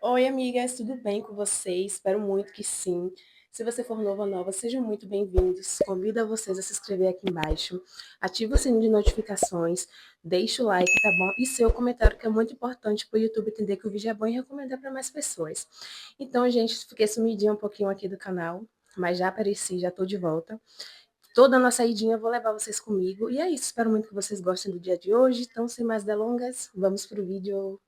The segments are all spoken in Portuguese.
Oi, amigas, tudo bem com vocês? Espero muito que sim. Se você for novo ou nova, sejam muito bem-vindos. Convido vocês a se inscrever aqui embaixo. Ative o sininho de notificações, deixe o like, tá bom? E seu comentário, que é muito importante para o YouTube entender que o vídeo é bom e recomendar para mais pessoas. Então, gente, fiquei sumidinha um pouquinho aqui do canal, mas já apareci, já tô de volta. Tô dando a saidinha, vou levar vocês comigo. E é isso, espero muito que vocês gostem do dia de hoje. Então, sem mais delongas, vamos pro vídeo.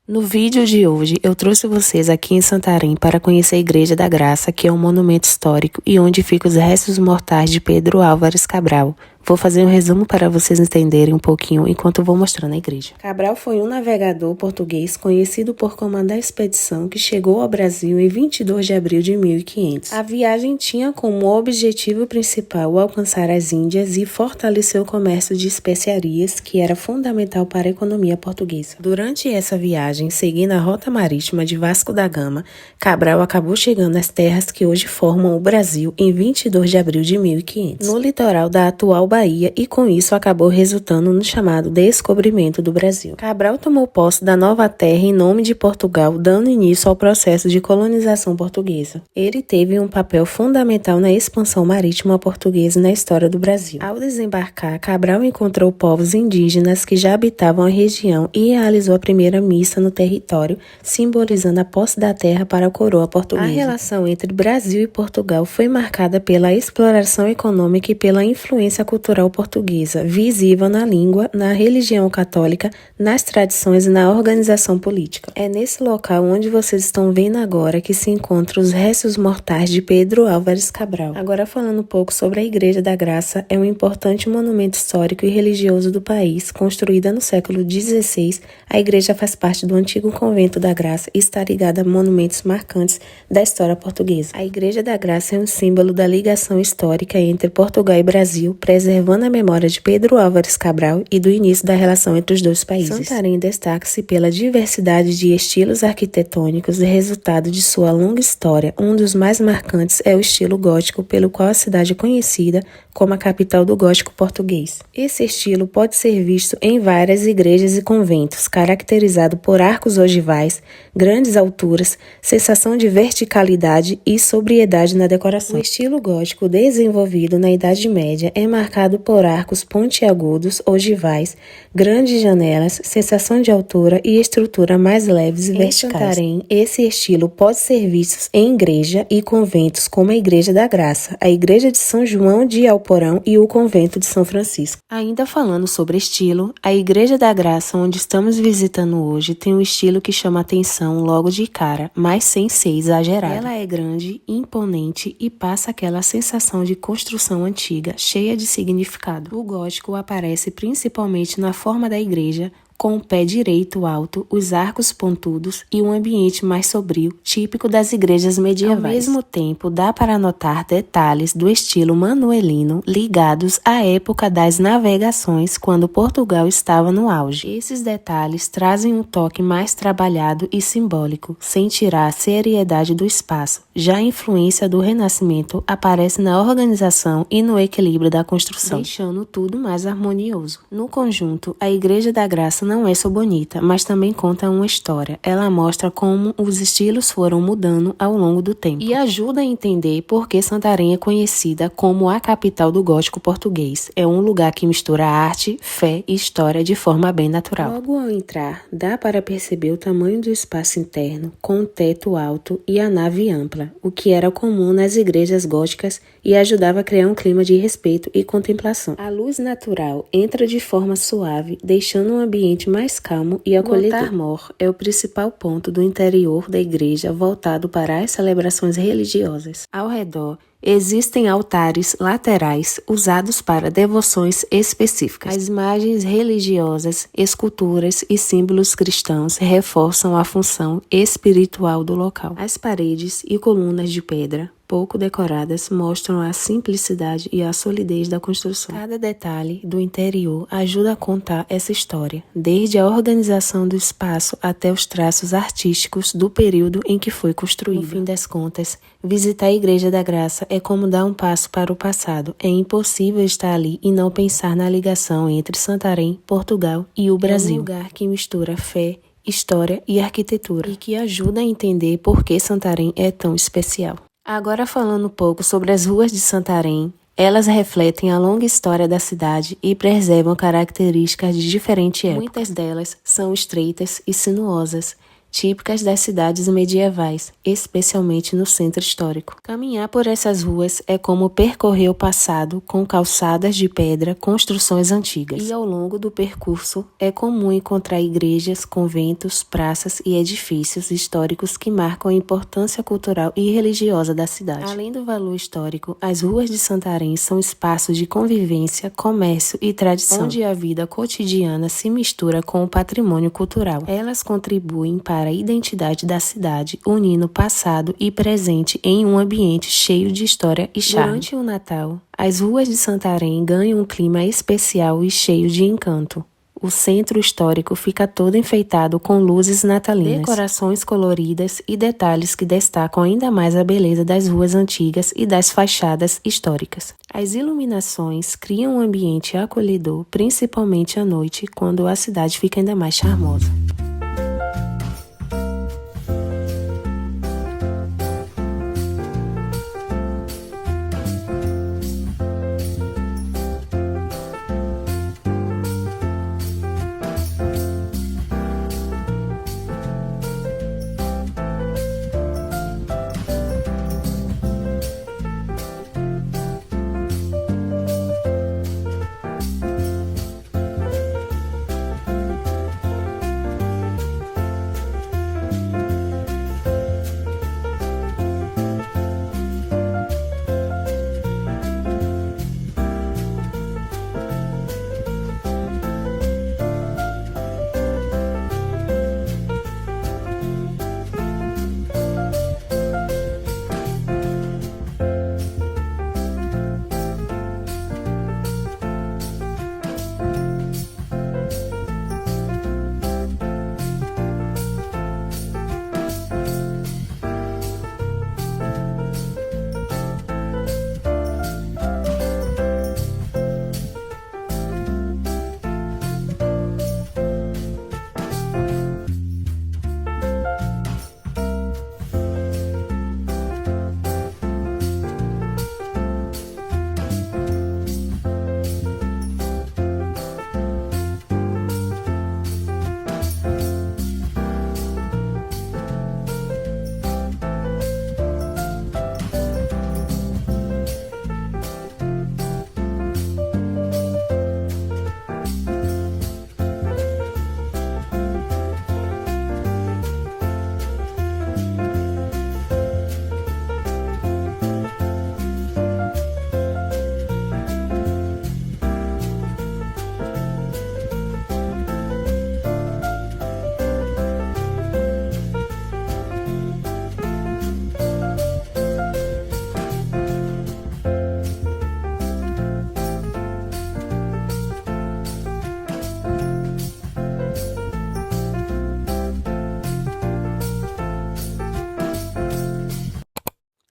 No vídeo de hoje, eu trouxe vocês aqui em Santarém para conhecer a Igreja da Graça, que é um monumento histórico e onde ficam os restos mortais de Pedro Álvares Cabral. Vou fazer um resumo para vocês entenderem um pouquinho enquanto eu vou mostrando a igreja. Cabral foi um navegador português conhecido por comandar a expedição que chegou ao Brasil em 22 de abril de 1500. A viagem tinha como objetivo principal alcançar as Índias e fortalecer o comércio de especiarias, que era fundamental para a economia portuguesa. Durante essa viagem, seguindo a rota marítima de Vasco da Gama, Cabral acabou chegando às terras que hoje formam o Brasil em 22 de abril de 1500, no litoral da atual Bahia, e com isso acabou resultando no chamado descobrimento do Brasil. Cabral tomou posse da nova terra em nome de Portugal, dando início ao processo de colonização portuguesa. Ele teve um papel fundamental na expansão marítima portuguesa na história do Brasil. Ao desembarcar, Cabral encontrou povos indígenas que já habitavam a região e realizou a primeira missa no território, simbolizando a posse da terra para a coroa portuguesa. A relação entre Brasil e Portugal foi marcada pela exploração econômica e pela influência cultural portuguesa, visível na língua, na religião católica, nas tradições e na organização política. É nesse local onde vocês estão vendo agora que se encontram os restos mortais de Pedro Álvares Cabral. Agora, falando um pouco sobre a Igreja da Graça, é um importante monumento histórico e religioso do país. Construída no século XVI, a igreja faz parte do antigo Convento da Graça e está ligada a monumentos marcantes da história portuguesa. A Igreja da Graça é um símbolo da ligação histórica entre Portugal e Brasil, preservando a memória de Pedro Álvares Cabral e do início da relação entre os dois países. Santarém destaca-se pela diversidade de estilos arquitetônicos, resultado de sua longa história. Um dos mais marcantes é o estilo gótico, pelo qual a cidade é conhecida como a capital do gótico português. Esse estilo pode ser visto em várias igrejas e conventos, caracterizado por arcos ogivais, grandes alturas, sensação de verticalidade e sobriedade na decoração. O estilo gótico, desenvolvido na Idade Média, é marcado por arcos pontiagudos, ogivais, grandes janelas, sensação de altura e estrutura mais leves e verticais. Em Santarém, esse estilo pode ser visto em igreja e conventos como a Igreja da Graça, a Igreja de São João de Alporão e o Convento de São Francisco. Ainda falando sobre estilo, a Igreja da Graça, onde estamos visitando hoje, tem um estilo que chama atenção logo de cara, mas sem ser exagerado. Ela é grande, imponente e passa aquela sensação de construção antiga, cheia de significado. O gótico aparece principalmente na forma da igreja, com o pé direito alto, os arcos pontudos e um ambiente mais sombrio, típico das igrejas medievais. Ao mesmo tempo, dá para notar detalhes do estilo manuelino ligados à época das navegações, quando Portugal estava no auge. Esses detalhes trazem um toque mais trabalhado e simbólico, sem tirar a seriedade do espaço. Já a influência do Renascimento aparece na organização e no equilíbrio da construção, deixando tudo mais harmonioso. No conjunto, a Igreja da Graça não é só bonita, mas também conta uma história. Ela mostra como os estilos foram mudando ao longo do tempo e ajuda a entender por que Santarém é conhecida como a capital do gótico português. É um lugar que mistura arte, fé e história de forma bem natural. Logo ao entrar, dá para perceber o tamanho do espaço interno, com o teto alto e a nave ampla, o que era comum nas igrejas góticas e ajudava a criar um clima de respeito e contemplação. A luz natural entra de forma suave, deixando um ambiente mais calmo e acolhedor. O altar-mor é o principal ponto do interior da igreja voltado para as celebrações religiosas. Ao redor, existem altares laterais usados para devoções específicas. As imagens religiosas, esculturas e símbolos cristãos reforçam a função espiritual do local. As paredes e colunas de pedra, pouco decoradas, mostram a simplicidade e a solidez da construção. Cada detalhe do interior ajuda a contar essa história, desde a organização do espaço até os traços artísticos do período em que foi construído. No fim das contas, visitar a Igreja da Graça é como dar um passo para o passado. É impossível estar ali e não pensar na ligação entre Santarém, Portugal e o Brasil. É um lugar que mistura fé, história e arquitetura e que ajuda a entender por que Santarém é tão especial. Agora falando um pouco sobre as ruas de Santarém, elas refletem a longa história da cidade e preservam características de diferentes épocas. Muitas delas são estreitas e sinuosas, típicas das cidades medievais, especialmente no centro histórico. Caminhar por essas ruas é como percorrer o passado com calçadas de pedra, construções antigas. E ao longo do percurso é comum encontrar igrejas, conventos, praças e edifícios históricos que marcam a importância cultural e religiosa da cidade. Além do valor histórico, as ruas de Santarém são espaços de convivência, comércio e tradição, onde a vida cotidiana se mistura com o patrimônio cultural. Elas contribuem para a identidade da cidade, unindo passado e presente em um ambiente cheio de história e charme. Durante o Natal, as ruas de Santarém ganham um clima especial e cheio de encanto. O centro histórico fica todo enfeitado com luzes natalinas, decorações coloridas e detalhes que destacam ainda mais a beleza das ruas antigas e das fachadas históricas. As iluminações criam um ambiente acolhedor, principalmente à noite, quando a cidade fica ainda mais charmosa.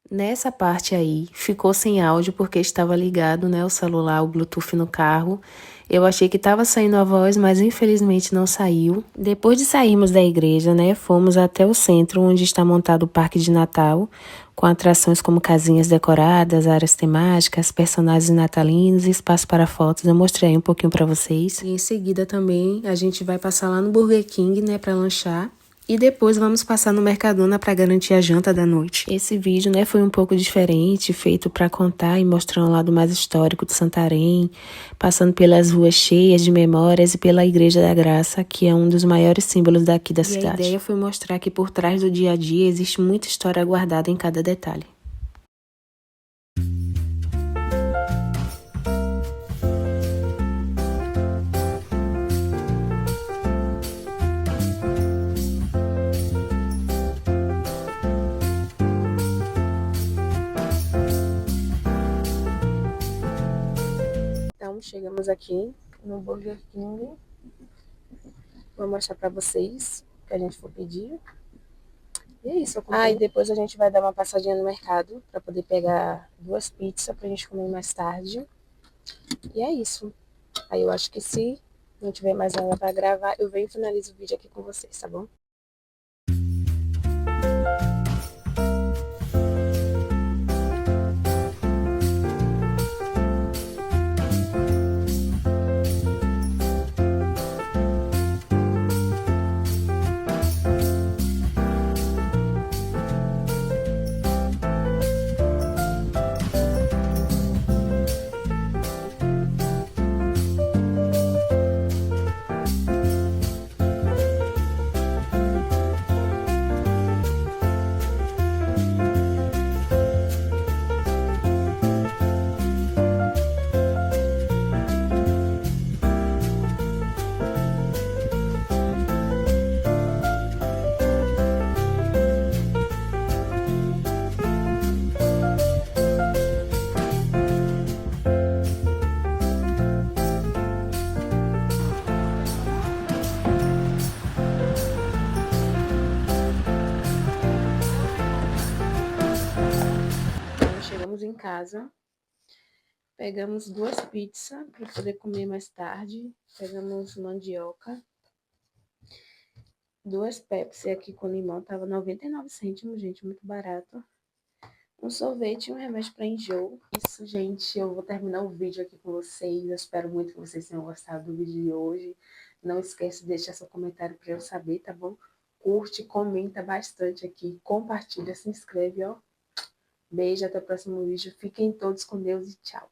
Nessa parte aí, ficou sem áudio porque estava ligado, o celular, o Bluetooth no carro, Eu achei que estava saindo a voz, mas infelizmente não saiu. Depois de sairmos da igreja, né, fomos até o centro, onde está montado o Parque de Natal, com atrações como casinhas decoradas, áreas temáticas, personagens natalinos e espaço para fotos. Eu mostrei aí um pouquinho para vocês. E em seguida também a gente vai passar lá no Burger King, né, para lanchar. E depois vamos passar no Mercadona para garantir a janta da noite. Esse vídeo, né, foi um pouco diferente, feito para contar e mostrar um lado mais histórico de Santarém, passando pelas ruas cheias de memórias e pela Igreja da Graça, que é um dos maiores símbolos daqui da cidade. A ideia foi mostrar que por trás do dia a dia existe muita história guardada em cada detalhe. Então, chegamos aqui no Burger King. Vou mostrar pra vocês o que a gente for pedir. E é isso. E depois a gente vai dar uma passadinha no mercado pra poder pegar 2 pizzas pra gente comer mais tarde. E é isso. Aí eu acho que se não tiver mais nada pra gravar, eu venho e finalizo o vídeo aqui com vocês, tá bom? Então, chegamos em casa, pegamos 2 pizzas para poder comer mais tarde, pegamos mandioca, 2 Pepsi aqui com limão, tava 99 cêntimos, gente, muito barato. Um sorvete e um remédio para enjoo. Isso, gente, eu vou terminar o vídeo aqui com vocês. Eu espero muito que vocês tenham gostado do vídeo de hoje. Não esquece de deixar seu comentário para eu saber, tá bom? Curte, comenta bastante aqui, compartilha, se inscreve, ó. Beijo, até o próximo vídeo. Fiquem todos com Deus e tchau.